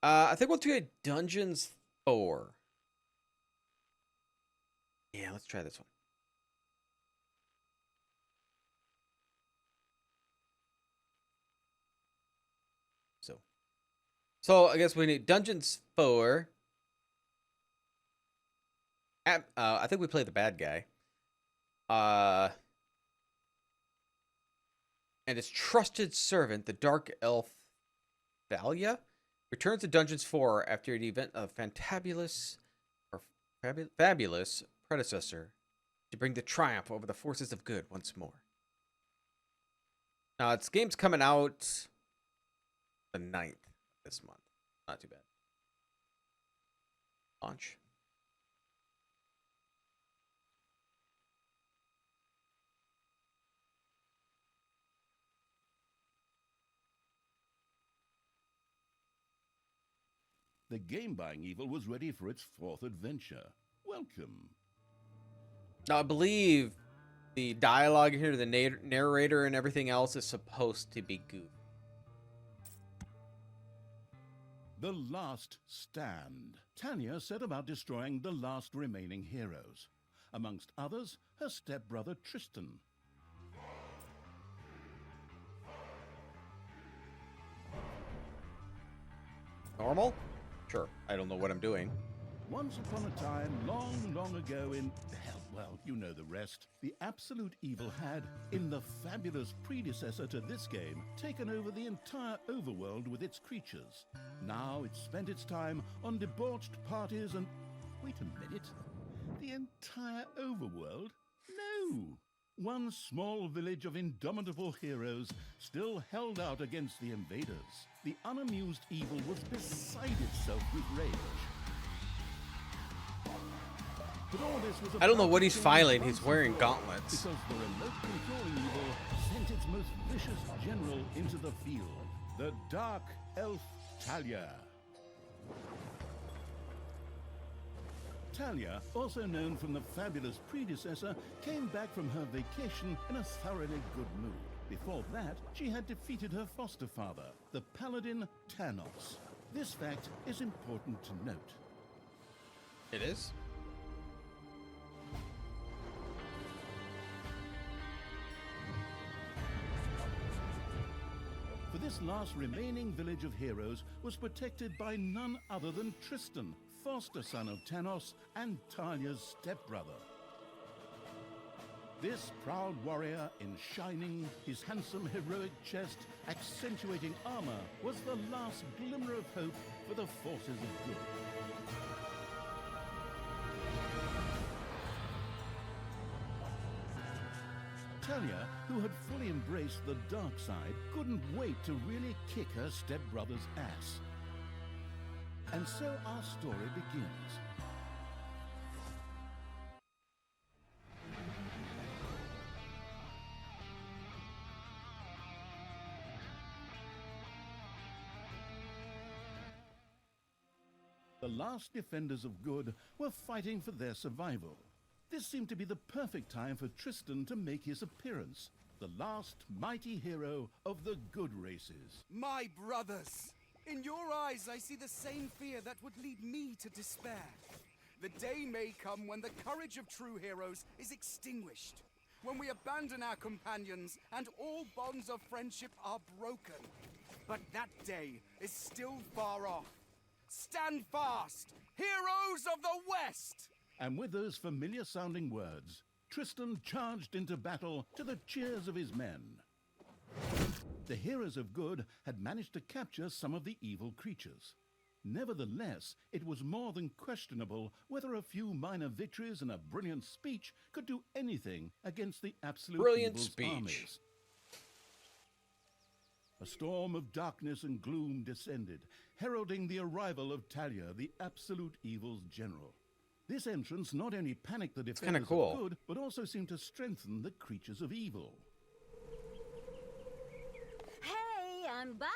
I think we'll do a Dungeons 4. Yeah, let's try this one. So I guess we need Dungeons 4. I think we play the bad guy. And his trusted servant, the Dark Elf Thalya, returns to Dungeons 4 after an event of fabulous predecessor to bring the triumph over the forces of good once more. Now, its game's coming out the 9th this month. Not too bad. Launch. The game-buying evil was ready for its fourth adventure. Welcome. Now, I believe the dialogue here, the narrator and everything else is supposed to be goofy. The Last Stand. Tanya set about destroying the last remaining heroes. Amongst others, her stepbrother Tristan. Normal? Sure. I don't know what I'm doing. Once upon a time, long, long ago in... hell, well, you know the rest. The absolute evil had, in the fabulous predecessor to this game, taken over the entire overworld with its creatures. Now it spent its time on debauched parties and... Wait a minute. The entire overworld? No! One small village of indomitable heroes still held out against the invaders. The unamused evil was beside itself with rage. I don't know what he's filing. He's wearing gauntlets. Because the remote controlling evil sent its most vicious general into the field, the Dark Elf Thalya. Thalya, also known from the fabulous predecessor, came back from her vacation in a thoroughly good mood. Before that, she had defeated her foster father, the paladin Thanos. This fact is important to note. It is? For this last remaining village of heroes was protected by none other than Tristan, foster son of Thanos and Thalya's stepbrother. This proud warrior in shining, his handsome heroic chest accentuating armor, was the last glimmer of hope for the forces of good. Thalya, who had fully embraced the dark side, couldn't wait to really kick her stepbrother's ass. And so our story begins. The last defenders of good were fighting for their survival. This seemed to be the perfect time for Tristan to make his appearance, the last mighty hero of the good races. My brothers! In your eyes I see the same fear that would lead me to despair. The day may come when the courage of true heroes is extinguished, when we abandon our companions and all bonds of friendship are broken. But that day is still far off. Stand fast, heroes of the West! And with those familiar-sounding words, Tristan charged into battle to the cheers of his men. The heroes of good had managed to capture some of the evil creatures. Nevertheless, it was more than questionable whether a few minor victories and a brilliant speech could do anything against the absolute evil's armies. A storm of darkness and gloom descended, heralding the arrival of Thalya, the absolute evil's general. This entrance not only panicked the defenders of good, but also seemed to strengthen the creatures of evil. Hey, I'm back!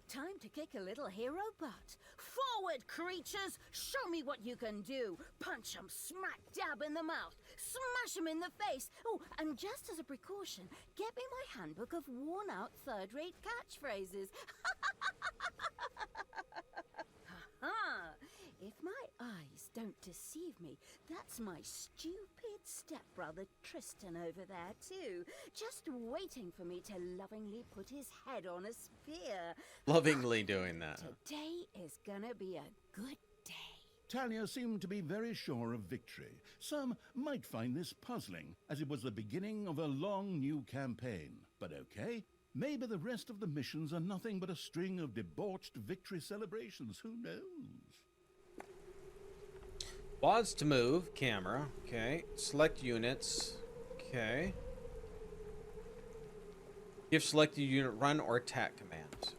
Time to kick a little hero butt. Forward, creatures! Show me what you can do! Punch 'em smack dab in the mouth! Smash 'em in the face! Oh, and just as a precaution, get me my handbook of worn-out third-rate catchphrases. deceive me. That's my stupid stepbrother Tristan over there, too. Just waiting for me to lovingly put his head on a spear. Lovingly doing that. Today is gonna be a good day. Thalya seemed to be very sure of victory. Some might find this puzzling, as it was the beginning of a long new campaign. But okay, maybe the rest of the missions are nothing but a string of debauched victory celebrations. Who knows? Pause to move. Camera. Okay. Select units. Okay. Give selected unit run or attack commands.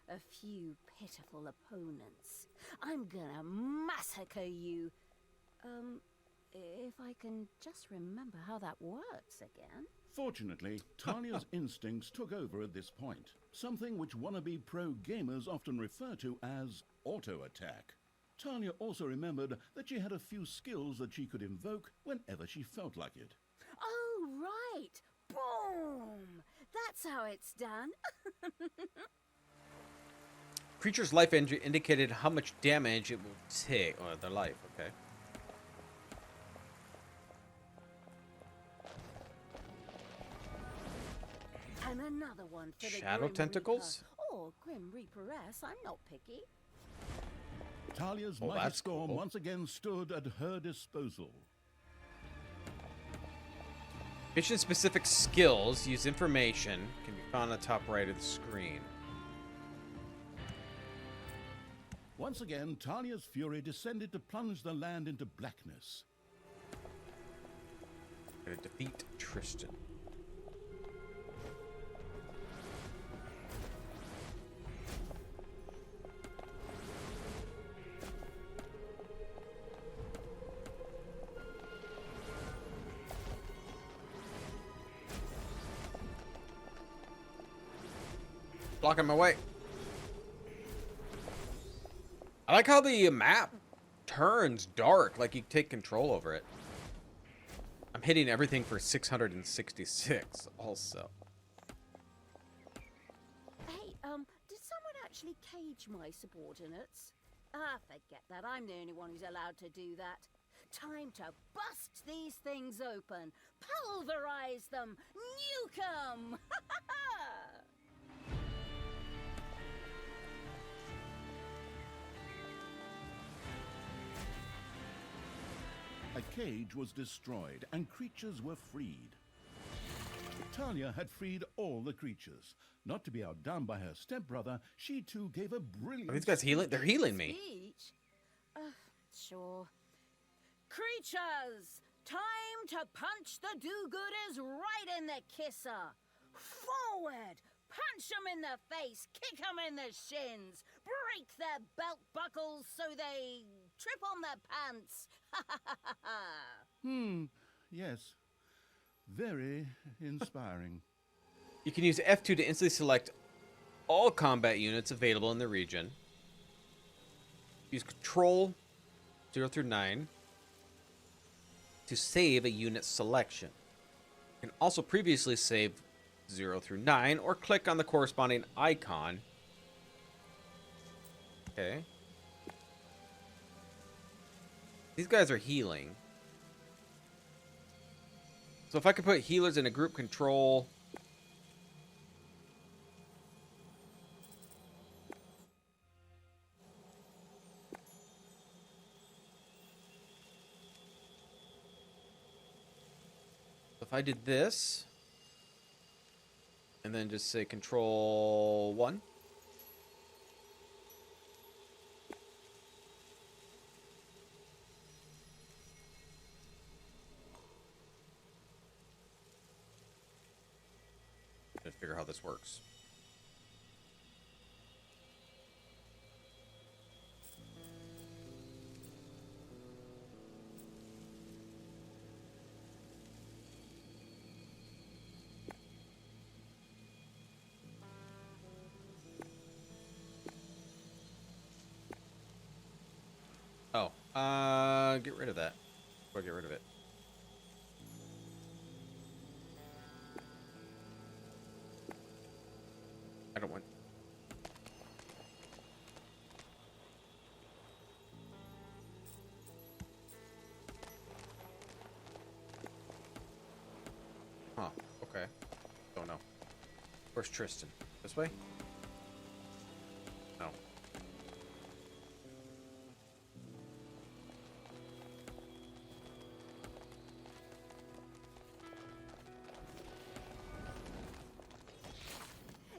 A few pitiful opponents. I'm gonna massacre you. If I can just remember how that works again. Fortunately, Talia's instincts took over at this point, something which wannabe pro gamers often refer to as auto-attack. Thalya also remembered that she had a few skills that she could invoke whenever she felt like it. Oh, right! Boom! That's how it's done. Creature's life indicated how much damage it will take. Oh, their life, okay. And another one for the Shadow Grim tentacles? Reaper. Or Grim Reaperess, I'm not picky. Talia's Oh, mighty that's storm cool. once again stood at her disposal. Mission-specific skills use information can be found on the top right of the screen. Once again, Talia's fury descended to plunge the land into blackness. Gotta defeat Tristan. Blocking my way. I like how the map turns dark, like you take control over it. I'm hitting everything for 666 also. Hey, did someone actually cage my subordinates? Ah, forget that. I'm the only one who's allowed to do that. Time to bust these things open. Pulverize them. Nuke 'em. A cage was destroyed and creatures were freed. Thalya had freed all the creatures. Not to be outdone by her stepbrother, she too gave a brilliant Are these guys healing? They're healing me. Speech? Sure. Creatures, time to punch the do-gooders right in the kisser. Forward! Punch them in the face, kick them in the shins, break their belt buckles so they trip on their pants. Yes. Very inspiring. You can use F2 to instantly select all combat units available in the region. Use Control 0 through 9 to save a unit selection. You can also previously save 0 through 9 or click on the corresponding icon. Okay. These guys are healing. So if I could put healers in a group control. If I did this, and then just say control 1. To figure how this works. Oh, get rid of that. Or get rid of it. I don't want. Okay. Don't know. Where's Tristan? This way? No.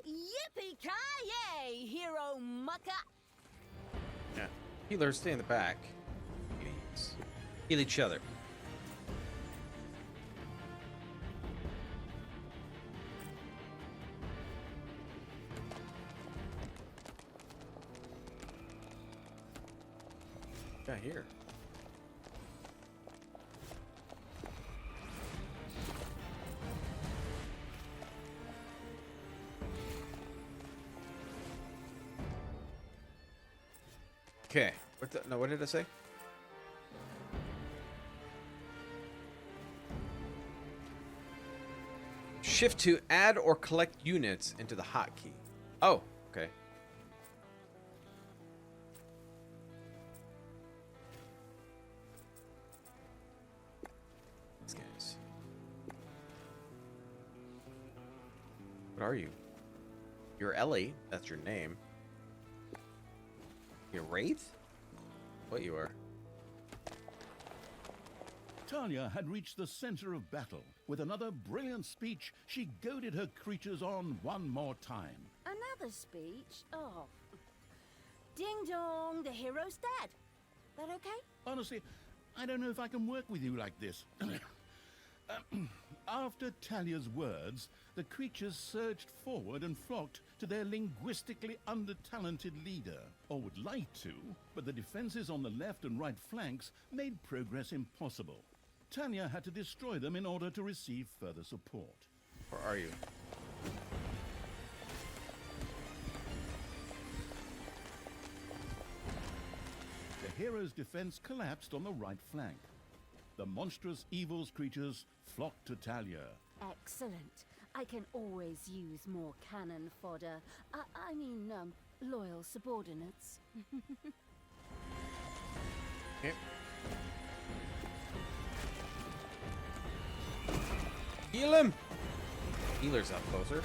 Yippee-ki-yay, hero mucker! Yeah. Healers, stay in the back. Please. Heal each other. Yeah, here. Okay. What did I say? Shift to add or collect units into the hotkey. Oh, okay. These guys. What are you? You're Ellie. That's your name. You're Wraith? What you are? Thalya had reached the center of battle. With another brilliant speech, she goaded her creatures on one more time. Another speech? Oh. Ding dong, the hero's dead. That okay? Honestly, I don't know if I can work with you like this. After Thalya's words, the creatures surged forward and flocked to their linguistically under-talented leader, or would like to, but the defenses on the left and right flanks made progress impossible. Thalya had to destroy them in order to receive further support. Where are you? The hero's defense collapsed on the right flank. The monstrous evil's creatures flocked to Thalya. Excellent. I can always use more cannon fodder. I mean, loyal subordinates. Okay. Heal him! Healer's up closer.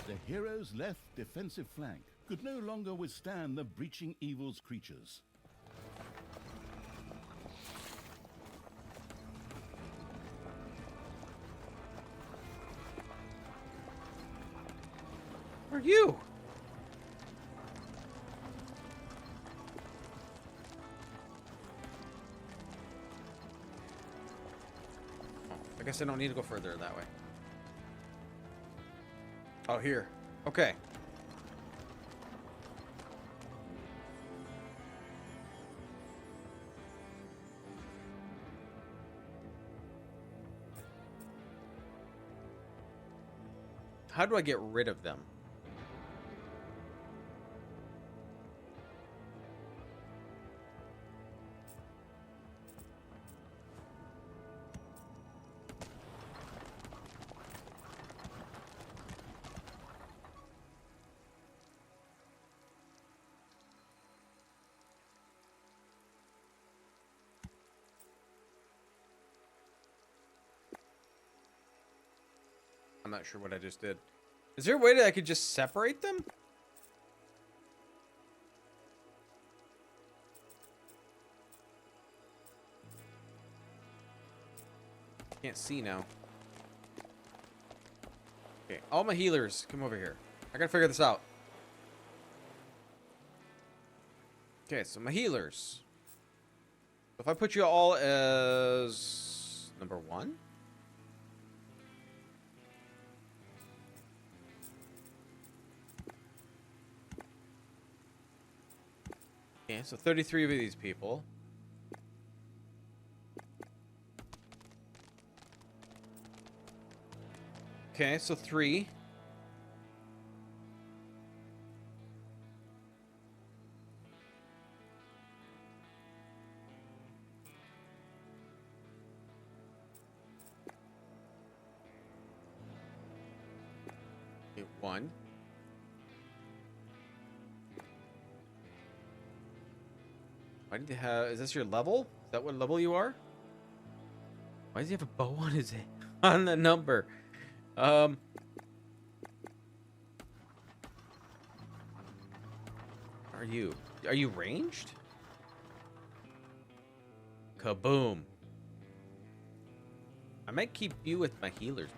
The hero's left defensive flank could no longer withstand the breaching evil's creatures. Where are you? I guess I don't need to go further that way. Oh, here. Okay. How do I get rid of them? I'm not sure what I just did. Is there a way that I could just separate them? Can't see now. Okay, all my healers, come over here. I gotta figure this out. Okay, so my healers. If I put you all as number 1. Okay, so 33 of these people. Okay, so 3. Okay, 1. Why did they have? Is this your level? Is that what level you are? Why does he have a bow on his on the number? Are you ranged? Kaboom. I might keep you with my healers.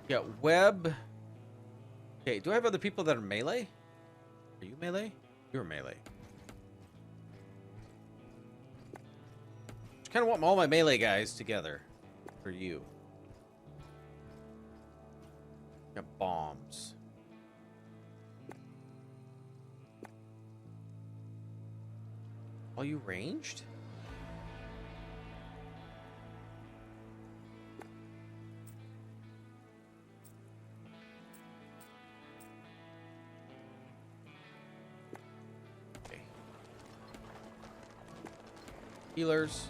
Yeah, web. Okay, do I have other people that are melee? Are you melee? You're melee. Just kind of want all my melee guys together for you. Got bombs. Are you ranged? Okay. Healers.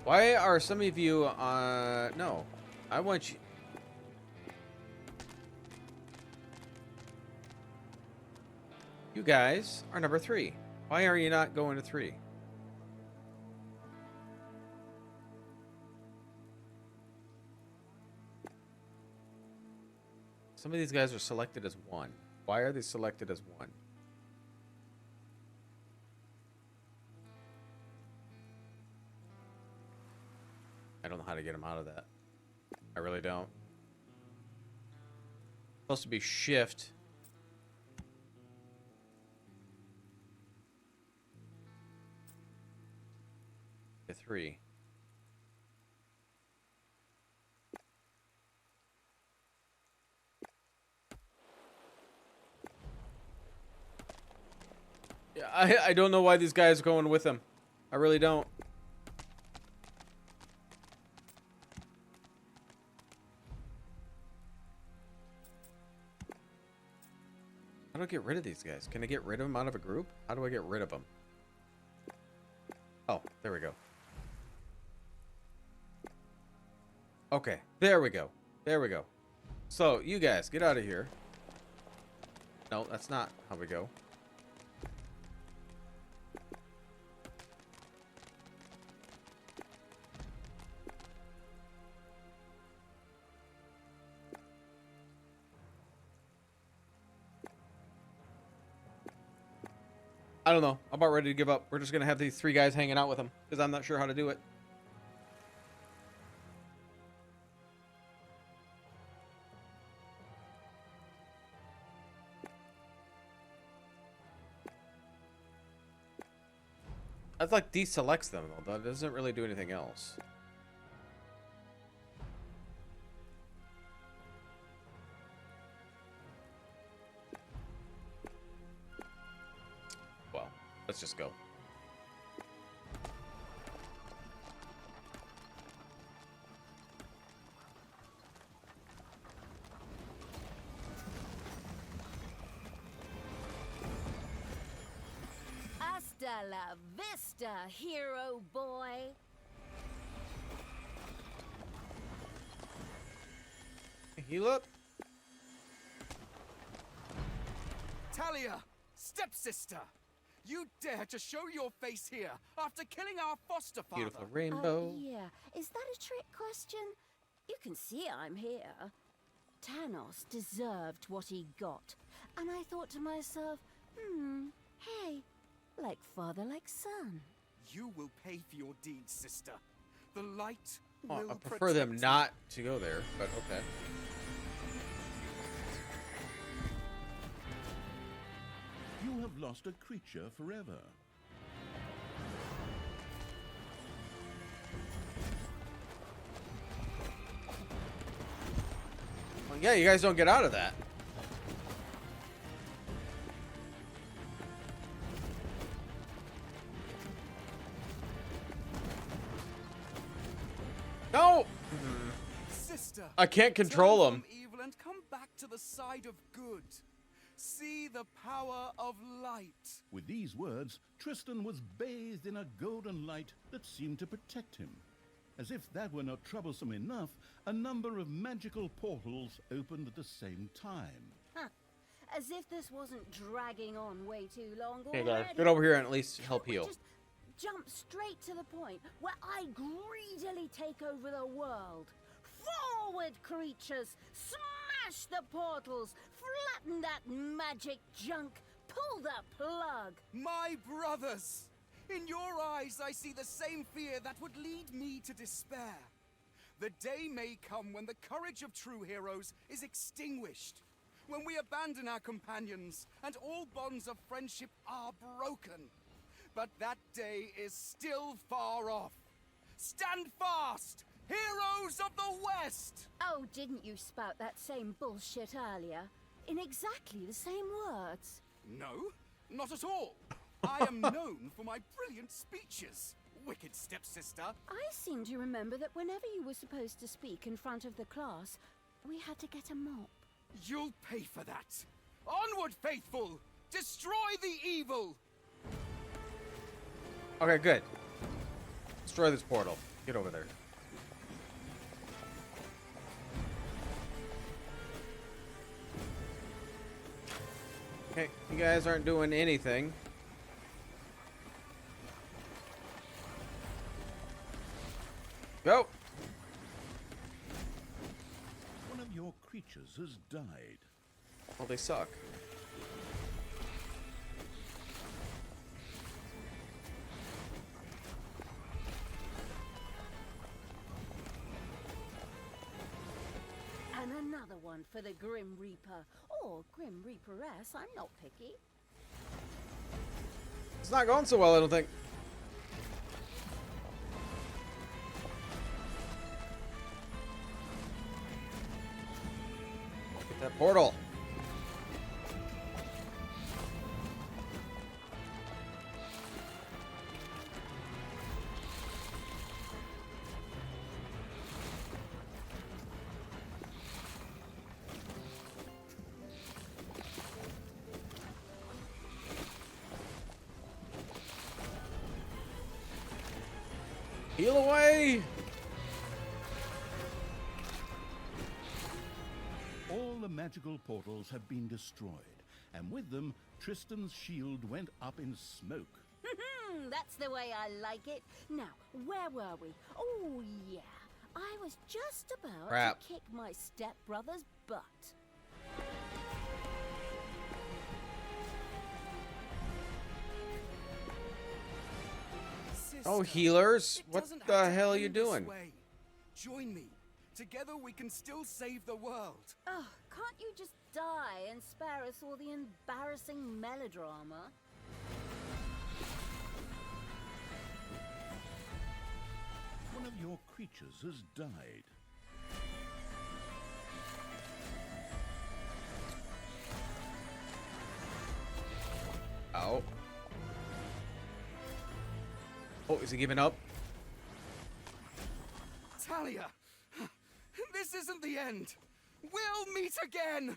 Why are some of you no. I want you. You guys are number 3. Why are you not going to 3? Some of these guys are selected as 1. Why are they selected as 1? I don't know how to get them out of that. I really don't. Supposed to be shift. To 3. Yeah, I don't know why these guys are going with him. I really don't. How do I get rid of these guys? Can I get rid of them out of a group? How do I get rid of them? Oh, there we go. Okay, there we go. There we go. So, you guys, get out of here. No, that's not how we go. I don't know. I'm about ready to give up. We're just going to have these 3 guys hanging out with him because I'm not sure how to do it. That's like deselects them, though. That doesn't really do anything else. Well, let's just go. Hasta la vista, hero boy. Heal up. Thalya, stepsister! You dare to show your face here after killing our foster father? Beautiful rainbow. Yeah. Is that a trick question? You can see I'm here. Thanos deserved what he got. And I thought to myself, hey, like father, like son. You will pay for your deeds, sister. The light Oh, will I prefer them protect not to go there, but okay. You have lost a creature forever. Well, yeah, you guys don't get out of that. No! Sister, I can't control turn them. from evil and come back to the side of good. See the power of light. With these words, Tristan was bathed in a golden light that seemed to protect him. As if that were not troublesome enough, a number of magical portals opened at the same time. Huh. as if this wasn't dragging on way too long Hey already. guys, get over here and at least Can't help we heal. just jump straight to the point where I greedily take over the world. Forward, creatures! Smash the portals! Flatten that magic junk! Pull the plug! My brothers! In your eyes, I see the same fear that would lead me to despair. The day may come when the courage of true heroes is extinguished, when we abandon our companions and all bonds of friendship are broken. But that day is still far off. Stand fast, heroes of the West! Oh, didn't you spout that same bullshit earlier? In exactly the same words. No, not at all. I am known for my brilliant speeches, wicked stepsister. I seem to remember that whenever you were supposed to speak in front of the class, we had to get a mop. You'll pay for that. Onward, faithful! Destroy the evil! Okay, good. Destroy this portal. Get over there. Okay, you guys aren't doing anything. Go! One of your creatures has died. Well, they suck. And another one for the Grim Reaper. Or Grim Reaperess, I'm not picky. It's not going so well, I don't think. Get that portal. Heal away! All the magical portals have been destroyed, and with them, Tristan's shield went up in smoke. That's the way I like it. Now, where were we? Oh, yeah. I was just about Crap. to kick my stepbrother's butt. Oh, Sister, healers, it what doesn't the have to hell are you end this doing? way. Join me. Together we can still save the world. Oh, can't you just die and spare us all the embarrassing melodrama? One of your creatures has died. Ow. Oh, is he giving up? Thalya, this isn't the end. We'll meet again.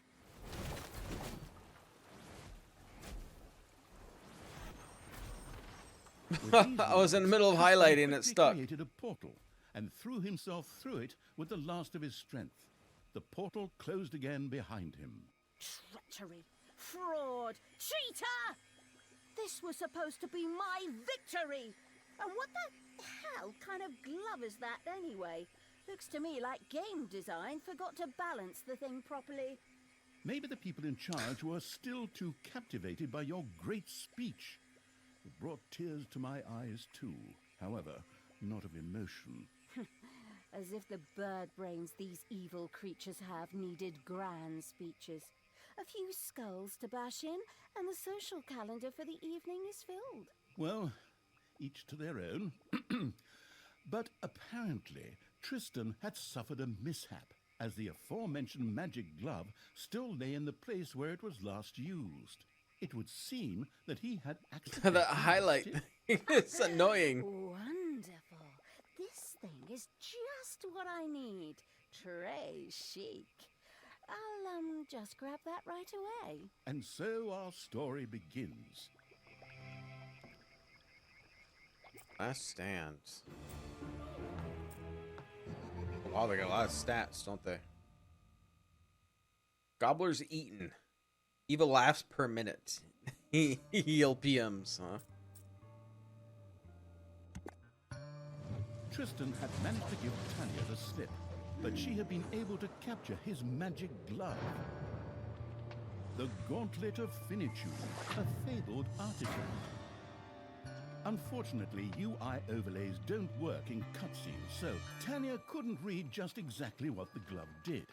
With these I was in the words, middle of Tristan highlighting and it quickly stuck. created a portal and threw himself through it with the last of his strength. The portal closed again behind him. Treachery, fraud, cheater! This was supposed to be my victory! And what the hell kind of glove is that anyway? Looks to me like game design forgot to balance the thing properly. Maybe the people in charge were still too captivated by your great speech. It brought tears to my eyes too, however, not of emotion. As if the bird brains these evil creatures have needed grand speeches. A few skulls to bash in, and the social calendar for the evening is filled. Well, each to their own. But apparently, Tristan had suffered a mishap, as the aforementioned magic glove still lay in the place where it was last used. It would seem that he had accidentally The highlight. lost it. It's annoying. Wonderful. This thing is just what I need. Très chic. I'll, just grab that right away. And so our story begins. Last stand. Wow, they got a lot of stats, don't they? Gobbler's eaten. Evil laughs per minute. Heal PMs, huh? Tristan had managed to give Thalya the slip, but she had been able to capture his magic glove. The Gauntlet of Finitude, a fabled artifact. Unfortunately, UI overlays don't work in cutscenes, so Thalya couldn't read just exactly what the glove did.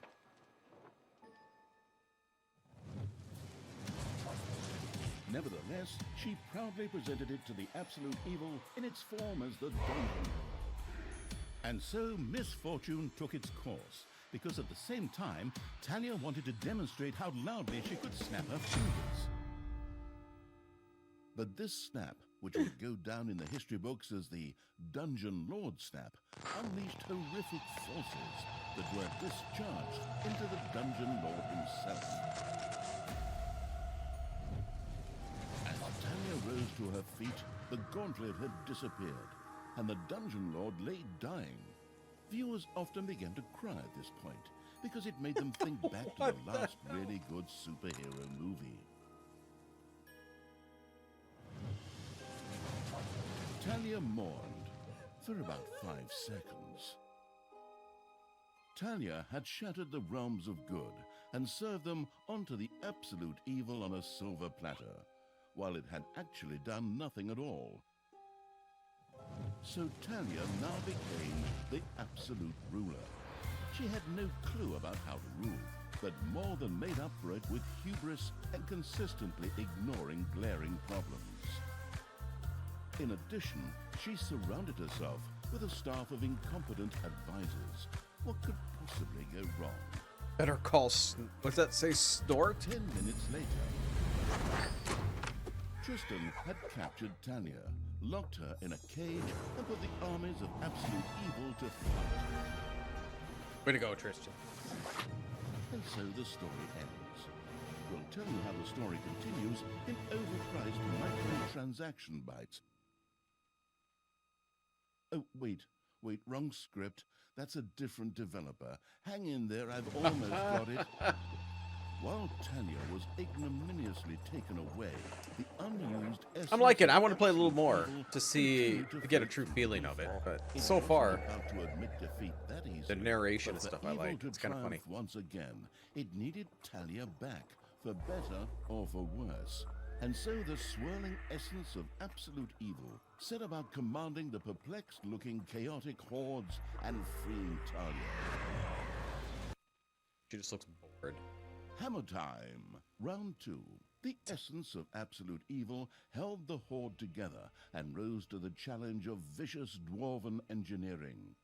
Nevertheless, she proudly presented it to the Absolute Evil in its form as the Dungeon. And so misfortune took its course, because at the same time, Thalya wanted to demonstrate how loudly she could snap her fingers. But this snap, which would go down in the history books as the Dungeon Lord snap, unleashed horrific forces that were discharged into the Dungeon Lord himself. As Thalya rose to her feet, the gauntlet had disappeared, and the Dungeon Lord lay dying. Viewers often began to cry at this point, because it made them think back to the last really good superhero movie. Thalya mourned for about 5 seconds. Thalya had shattered the realms of good and served them onto the Absolute Evil on a silver platter, while it had actually done nothing at all. So Thalya now became the Absolute Ruler. She had no clue about how to rule, but more than made up for it with hubris and consistently ignoring glaring problems. In addition, she surrounded herself with a staff of incompetent advisors. What could possibly go wrong? Better call. What's that say? Snort? 10 minutes later, Tristan had captured Thalya, locked her in a cage, and put the armies of Absolute Evil to flight. Way to go, Tristan. And so the story ends. We'll tell you how the story continues in overpriced microtransaction bites. Oh, wait, wrong script. That's a different developer. Hang in there, I've almost got it. While Thalya was ignominiously taken away, the unused essence I'm liking it. I of want to play a little Absolute more Evil to see, continued to get a face true the feeling of it. evil. But It so wasn't far, about to admit defeat that the easily, narration but and for stuff I evil like. to It's kind of funny. triumph once again, it needed Thalya back, for better or for worse. And so the swirling essence of Absolute Evil set about commanding the perplexed-looking chaotic hordes and freeing Thalya. She just looks bored. Hammer time! Round 2. The essence of Absolute Evil held the horde together and rose to the challenge of vicious dwarven engineering.